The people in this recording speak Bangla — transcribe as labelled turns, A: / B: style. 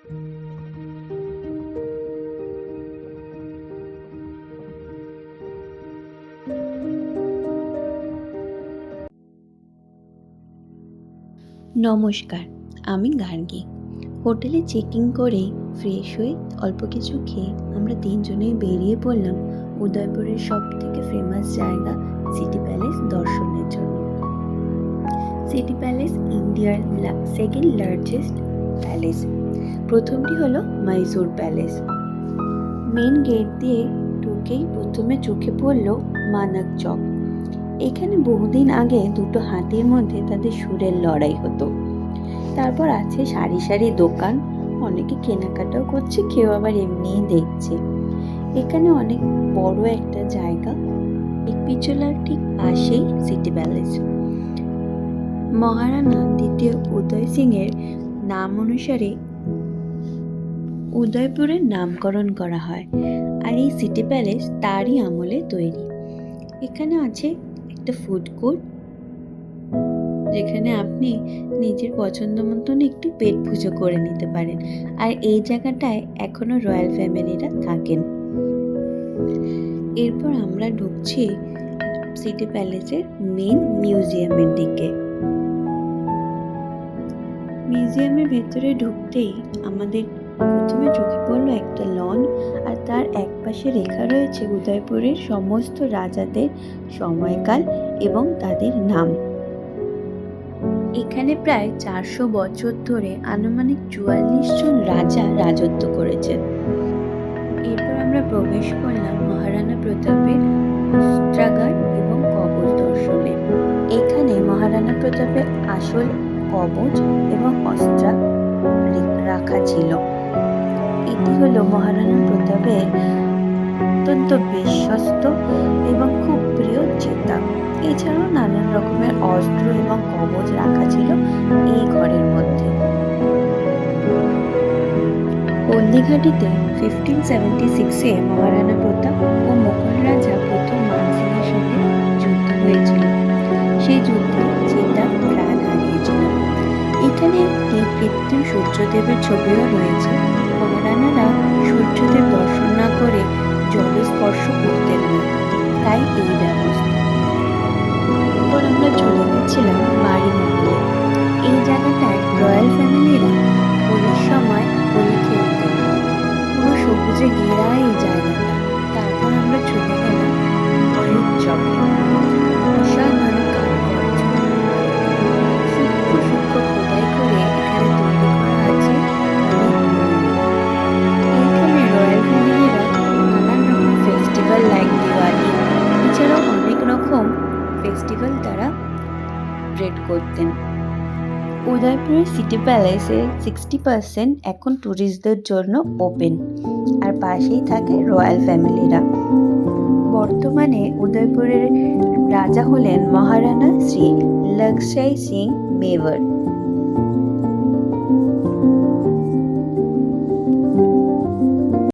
A: নমস্কার, আমি গার্গী। হোটেলে চেক-ইন করে ফ্রেশ হয়ে অল্প কিছু খেয়ে আমরা তিনজনেই বেরিয়ে পড়লাম উদয়পুরের সবথেকে ফেমাস জায়গা সিটি প্যালেস দর্শনের জন্য। সিটি প্যালেস ইন্ডিয়ার সেকেন্ড লার্জেস্ট প্যালেস। প্রথমটি হলো মাইসোর প্যালেস। মেন গেট দিয়ে ঢুকেই প্রথমে চোখে পড়ল মানাক চক। এখানে বহুদিন আগে দুটো হাতির মধ্যে তাদের সুরের লড়াই হতো। তারপর আছে সারি সারি দোকান, অনেকে কেনাকাটাও করছে, কেউ আবার এমনিই দেখছে। এখানে অনেক বড় একটা জায়গা, পিচোলার ঠিক পাশেই সিটি প্যালেস। মহারানা দ্বিতীয় উদয় সিং এর নাম অনুসারে উদয়পুরের নামকরণ করা হয়, আর এই সিটি প্যালেস তারই আমলে তৈরি। এখানে আছে একটা ফুড কোর্ট, যেখানে আপনি নিজের পছন্দ মতন একটু পেট পুজো করে নিতে পারেন। আর এই জায়গাটায় এখনো রয়্যাল ফ্যামিলিরা থাকেন। এরপর আমরা ঢুকছি সিটি প্যালেসের মেন মিউজিয়ামের দিকে। মিউজিয়ামের ভেতরে ঢুকতেই আমাদের প্রথমে চোখে পড়লো একটা লন, আর তার একপাশে লেখা রয়েছে উদয়পুরের সমস্ত রাজাদের সময়কাল এবং তাদের নাম। এখানে প্রায় 400 বছর ধরে আনুমানিক 44 জন রাজা রাজত্ব করেছেন। এরপর আমরা প্রবেশ করলাম মহারানা প্রতাপের অস্ত্রাগার এবং কবচ দর্শনে। এখানে মহারানা প্রতাপের আসল কবচ এবং অস্ত্র রাখা ছিল। এটি হলো মহারানা প্রতাপের অত্যন্ত বিশ্বস্ত এবং খুব প্রিয় জেতা। এছাড়াও নানান রকমের অস্ত্র এবং কবচ রাখা ছিল এই ঘরের মধ্যে। হলদিঘাটিতে 1576-এ মহারানা প্রতাপ ও মুঘল রাজা প্রথম মানসিংহের সঙ্গে যুদ্ধ হয়েছিল। সেই যুদ্ধে জেতা প্রাণ হারিয়েছিল। এখানে একটি কৃত্রিম সূর্যদেবের ছবিও রয়েছে। মহারানারা সূর্যদেব দর্শন না করে জলে স্পর্শ করতেন না, তাই এই ব্যবস্থা। এরপর আমরা চলে গেছিলাম বাড়ি মহলে। এই জায়গাটায় রয়্যাল ফ্যামিলিরা হোলির সময় হোলি খেলতেন। পুরো সবুজে ঘেরা এই জায়গাটা। তারপর আমরা চলে গেলাম ময়ূর চকে। অসাধারণ কারুকার্য, সূক্ষ্ম সূক্ষ্ম খোদাই করে এখানে তৈরি করা আছে অনেক ময়ূর। এইখানে রয়্যাল ফ্যামিলিরা নানান রকম ফেস্টিভ্যাল লাইক দিওয়ালি, এছাড়াও অনেক রকম ফেস্টিভ্যাল তারা সেলিব্রেট করতেন। উদয়পুরের সিটি প্যালেসের 60% এখন ট্যুরিস্টদের জন্য ওপেন, আর পাশেই থাকে রয়্যাল ফ্যামিলিরা। বর্তমানে উদয়পুরের রাজা হলেন মহারানা শ্রী লক্ষ্মী সিং মেওয়ার।